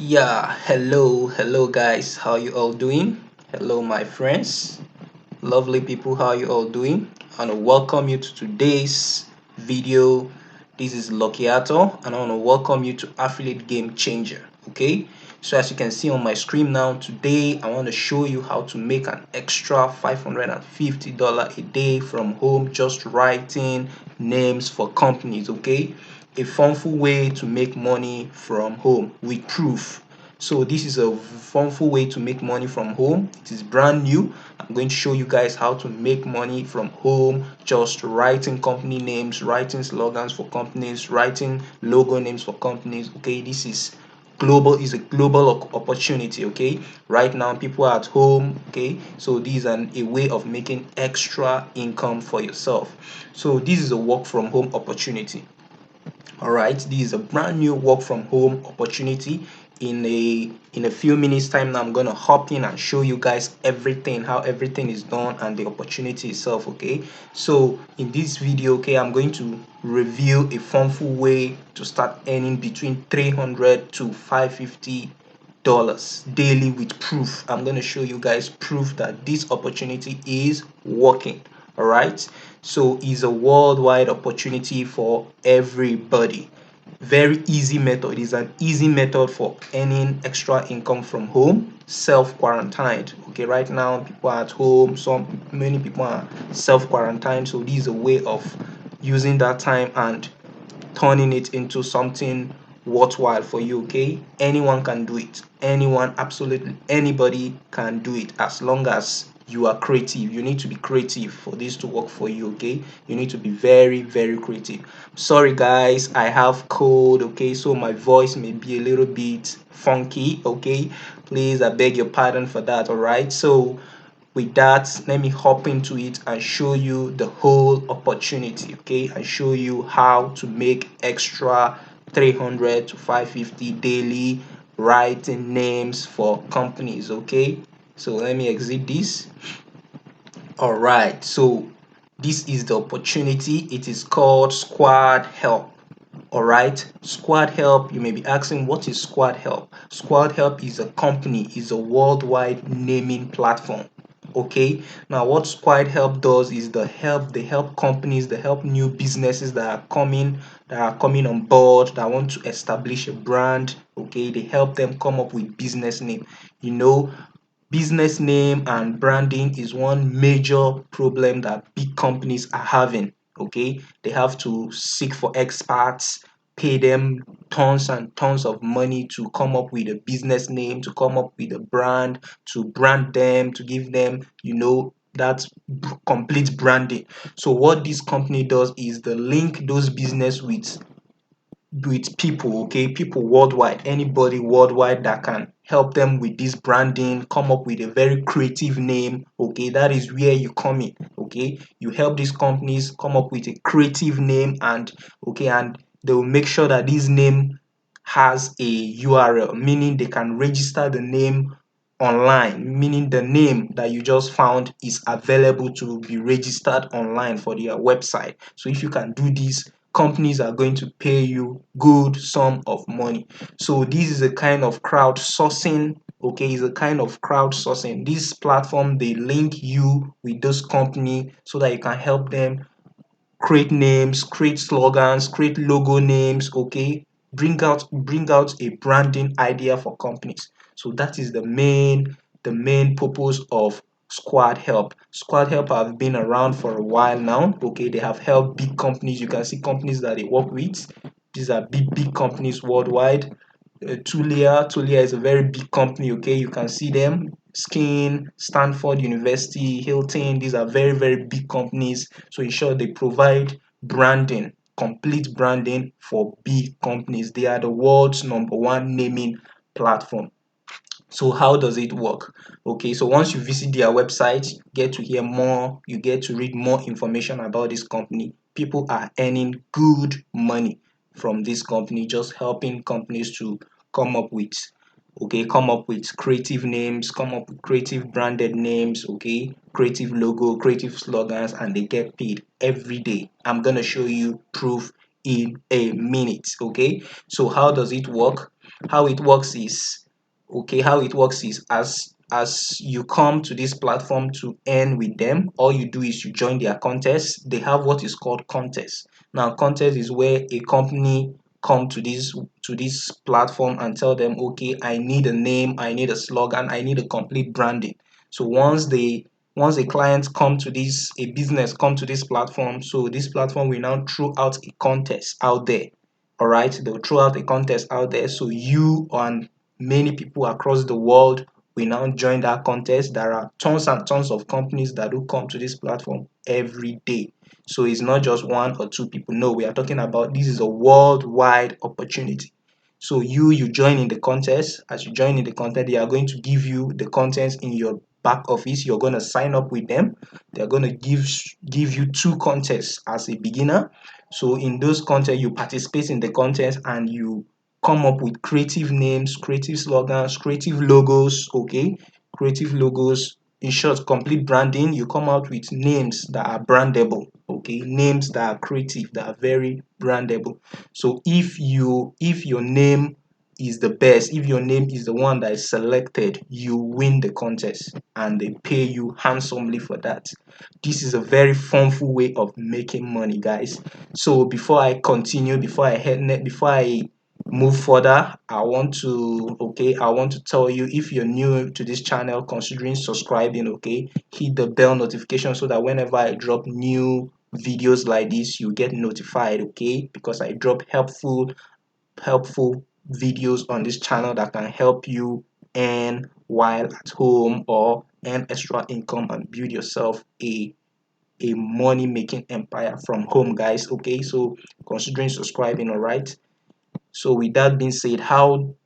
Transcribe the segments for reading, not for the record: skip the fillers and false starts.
Yeah, hello guys, how you all doing? Hello my friends, lovely people, how you all doing? I want to welcome you to today's video. This is Luckyato and I want to welcome you to Affiliate Game Changer. Okay, so as you can see on my screen now, today I want to show you how to make an extra $550 a day from home just writing names for companies. Okay, a funful way to make money from home with proof. So this is a funful way to make money from home. It is brand new. I'm going to show you guys how to make money from home, just writing company names, writing slogans for companies, writing logo names for companies. Okay, this is a global opportunity. Okay, right now people are at home. Okay, so this is a way of making extra income for yourself. So this is a work from home opportunity. All right, this is a brand new work from home opportunity. In a few minutes time now, I'm going to hop in and show you guys everything, how everything is done and the opportunity itself. Okay, so in this video, okay, I'm going to review a funful way to start earning between 300 to 550 dollars daily with proof. I'm going to show you guys proof that this opportunity is working. All right, so it's a worldwide opportunity for everybody. Very easy method. Is an easy method for earning extra income from home, self quarantined. Okay, right now people are at home, many people are self quarantined, so this is a way of using that time and turning it into something worthwhile for you. Okay, anyone can do it. Anyone, absolutely anybody can do it, as long as you are creative. You need to be creative for this to work for you. Okay, you need to be very creative. Sorry guys, I have cold. Okay, so my voice may be a little bit funky. Okay, please, I beg your pardon for that. All right, so with that, let me hop into it and show you the whole opportunity. Okay, and show you how to make extra 300 to 550 daily writing names for companies. Okay, so let me exit this. All right, so this is the opportunity. It is called Squad Help. All right, Squad Help. You may be asking, what is Squad Help? Squad Help is a company, is a worldwide naming platform. Okay, now what Squad Help does is they help companies, they help new businesses that are coming on board, that want to establish a brand. Okay, they help them come up with business name. You know, business name and branding is one major problem that big companies are having. Okay, they have to seek for experts, pay them tons and tons of money to come up with a business name, to come up with a brand, to brand them, to give them, that complete branding. So what this company does is they link those business with people. Okay, people worldwide, anybody worldwide that can help them with this branding, come up with a very creative name. Okay, that is where you come in. Okay, you help these companies come up with a creative name, and they will make sure that this name has a URL, meaning they can register the name online, meaning the name that you just found is available to be registered online for their website. So if you can do this, companies are going to pay you good sum of money. So this is a kind of crowdsourcing. Okay, is a kind of crowdsourcing. This platform, they link you with those company so that you can help them create names, create slogans, create logo names. Okay, bring out a branding idea for companies. So that is the main purpose of Squad Help. Squad Help have been around for a while now. Okay, they have helped big companies. You can see companies that they work with. These are big companies worldwide. Tulia is a very big company. Okay, you can see them. Skin, Stanford University, Hilton. These are very big companies. So in short, they provide branding, complete branding for big companies. They are the world's number one naming platform. So how does it work? Okay, so once you visit their website, you get to hear more, you get to read more information about this company. People are earning good money from this company, just helping companies to come up with come up with creative names, come up with creative branded names. Okay, creative logo, creative slogans, and they get paid every day. I'm gonna show you proof in a minute. Okay, so how does it work? How it works is, as you come to this platform to earn with them, all you do is you join their contest. They have what is called contest. Now contest is where a company come to this platform and tell them, okay, I need a name, I need a slogan, I need a complete branding. So once a client come to this, a business come to this platform, so this platform will now throw out a contest out there. All right, they'll throw out a contest out there, so you and many people across the world will now join that contest. There are tons and tons of companies that do come to this platform every day. So it's not just one or two people. No, we are talking about, this is a worldwide opportunity. So you join in the contest. As you join in the contest, they are going to give you the contents in your back office. You're going to sign up with them. They're going to give you two contests as a beginner. So in those contests, you participate in the contest and you come up with creative names, creative slogans, creative logos. Okay, creative logos, in short, complete branding. You come out with names that are brandable. Okay, names that are creative, that are very brandable. So if your name is the best, if your name is the one that is selected, you win the contest and they pay you handsomely for that. This is a very funful way of making money, guys. So before I continue, before I move further, I want to tell you, if you're new to this channel, considering subscribing. Okay, hit the bell notification so that whenever I drop new videos like this, you get notified. Okay, because I drop helpful videos on this channel that can help you earn while at home, or earn extra income and build yourself a money making empire from home, guys. Okay, so considering subscribing. All right, so with that being said, how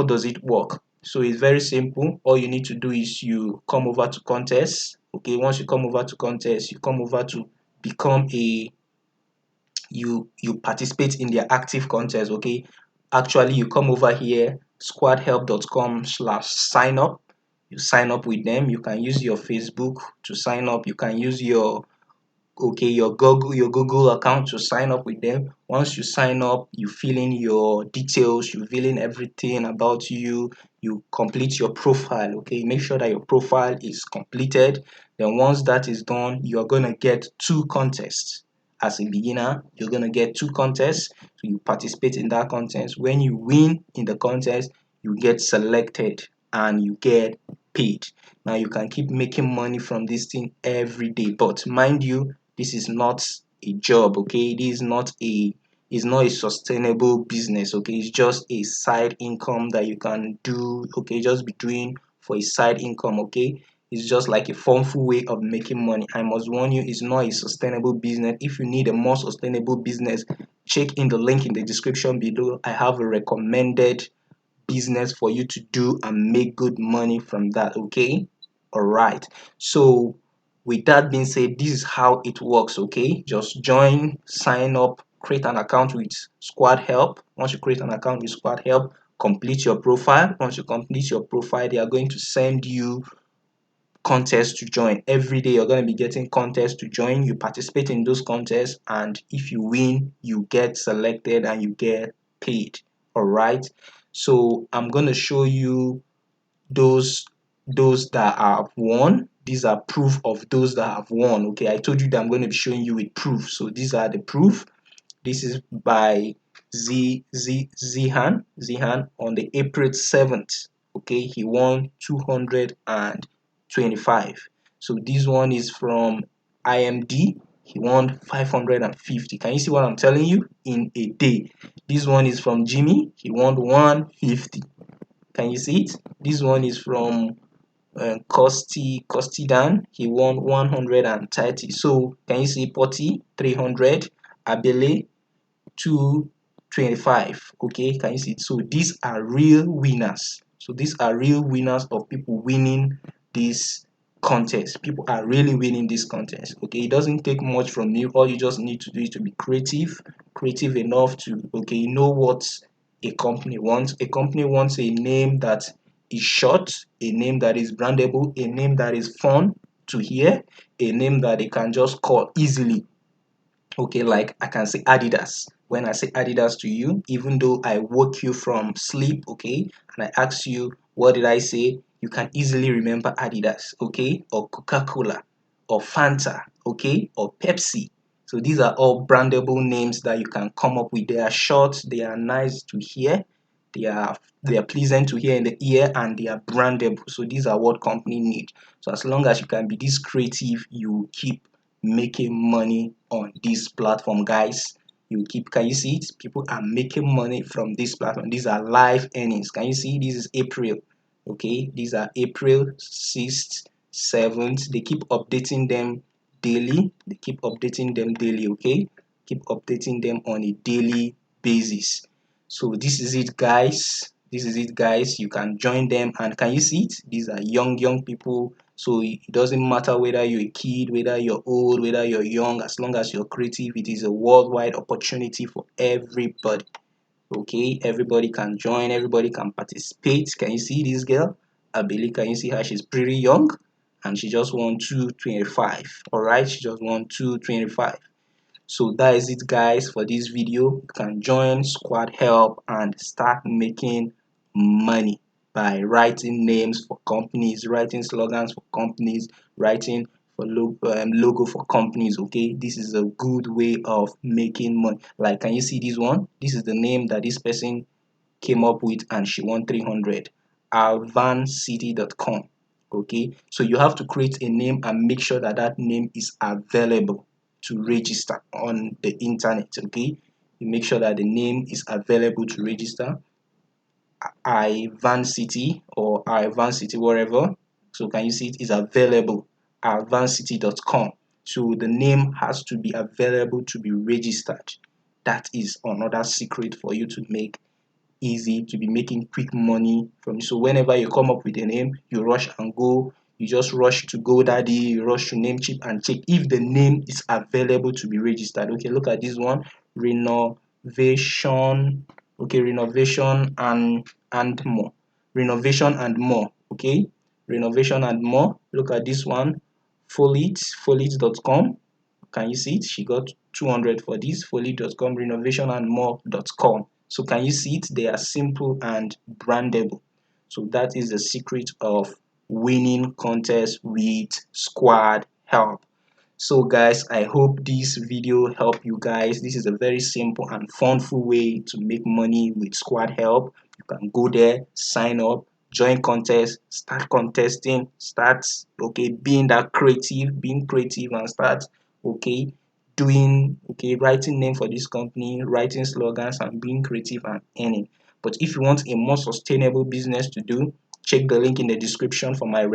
does it work? So it's very simple. All you need to do is you come over to contest. Okay, once you come over to contest, you come over to become a you participate in their active contest. Okay, actually you come over here, squadhelp.com/sign up. You sign up with them. You can use your Facebook to sign up. You can use your Google account to sign up with them. Once you sign up, you fill in your details, you fill in everything about you, you complete your profile. Okay, make sure that your profile is completed. Then once that is done, you are going to get two contests. As a beginner, you're going to get two contests. So you participate in that contest. When you win in the contest, you get selected and you get paid. Now you can keep making money from this thing every day, but mind you, this is not a job. Okay, this is not a sustainable business. Okay, it's just a side income that you can do. Okay, just be doing for a side income. Okay, it's just like a funful way of making money. I must warn you, it's not a sustainable business. If you need a more sustainable business, check in the link in the description below. I have a recommended business for you to do and make good money from that. Okay, all right, so with that being said, this is how it works. Okay, just join, sign up, create an account with SquadHELP. Once you create an account with SquadHELP, complete your profile. Once you complete your profile, they are going to send you contests to join. Every day you're going to be getting contests to join. You participate in those contests, and if you win, you get selected and you get paid. All right, so I'm going to show you those that have won. These are proof of those that have won. Okay, I told you that I'm going to be showing you with proof, so these are the proof. This is by Zihan on the April 7th. Okay, he won 225. So this one is from IMD. He won 550. Can you see what I'm telling you? In a day. This one is from Jimmy. He won 150. Can you see it? This one is from Costidan. He won 130. So can you see Potty 300, Abele 225? Okay, can you see it? So these are real winners. So these are real winners of people winning this contest. People are really winning this contest. Okay, it doesn't take much from you. All you just need to do is to be creative enough to, okay, you know what a company wants. A company wants a name that is short, a name that is brandable, a name that is fun to hear, a name that they can just call easily. Okay, like I can say Adidas. When I say Adidas to you, even though I woke you from sleep, okay, and I ask you what did I say, you can easily remember Adidas, okay, or Coca-Cola, or Fanta, okay, or Pepsi. So these are all brandable names that you can come up with. They are short, they are nice to hear, they are pleasant to hear in the ear, and they are brandable. So these are what company need. So as long as you can be this creative, you keep making money on this platform, guys. You keep, can you see it? People are making money from this platform. These are live earnings. Can you see? This is April. Okay, these are April 6th, 7th. They keep updating them daily. They keep updating them daily. Okay, keep updating them on a daily basis. So this is it, guys. This is it, guys. You can join them, and can you see it? These are young people. So it doesn't matter whether you're a kid, whether you're old, whether you're young, as long as you're creative, it is a worldwide opportunity for everybody. Okay, everybody can join, everybody can participate. Can you see this girl? I believe, can you see her? She's pretty young, and she just won 225. All right, she just won 225. So that is it, guys, for this video. You can join Squad Help and start making money by writing names for companies, writing slogans for companies, writing for logo for companies. Okay, this is a good way of making money. Like, can you see this one? This is the name that this person came up with, and she won 300. Alvancity.com. Okay, so you have to create a name and make sure that that name is available to register on the internet. Okay, you make sure that the name is available to register. City or City, wherever. So can you see it is available? Alvancity.com. So the name has to be available to be registered. That is another secret for you to make easy, to be making quick money from. So whenever you come up with a name, you rush and go. You just rush to GoDaddy, you rush to Namecheap and check if the name is available to be registered. Okay, look at this one, renovation. Okay, renovation and more. Renovation and more. Okay, renovation and more. Look at this one, Folite.com. Can you see it? She got 200 for this. Folly.com, renovationandmore.com. So can you see it? They are simple and brandable. So that is the secret of winning contests with Squad Help. So guys, I hope this video helped you guys. This is a very simple and funful way to make money with Squad Help. You can go there, sign up, join contests, start contesting, start, okay, being creative, and start, okay, doing, okay, writing name for this company, writing slogans, and being creative and earning. But if you want a more sustainable business to do, check the link in the description for my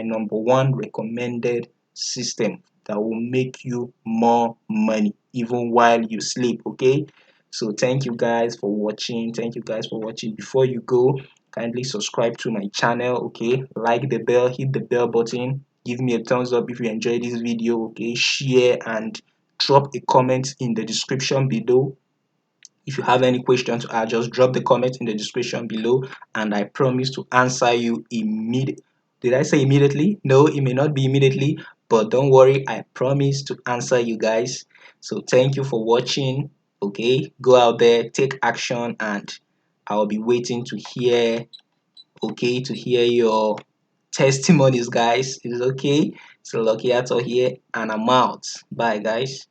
number one recommended system that will make you more money even while you sleep. Okay, so thank you guys for watching. Before you go, kindly subscribe to my channel. Okay, like the bell, hit the bell button, give me a thumbs up if you enjoyed this video. Okay, share and drop a comment in the description below. If you have any questions to add, just drop the comment in the description below, and I promise to answer you immediately. Did I say immediately? No, it may not be immediately, but don't worry, I promise to answer you guys. So thank you for watching. Okay, go out there, take action, and I'll be waiting to hear, okay, to hear your testimonies, guys. Is it okay? So Lucky Ato here, and I'm out. Bye, guys.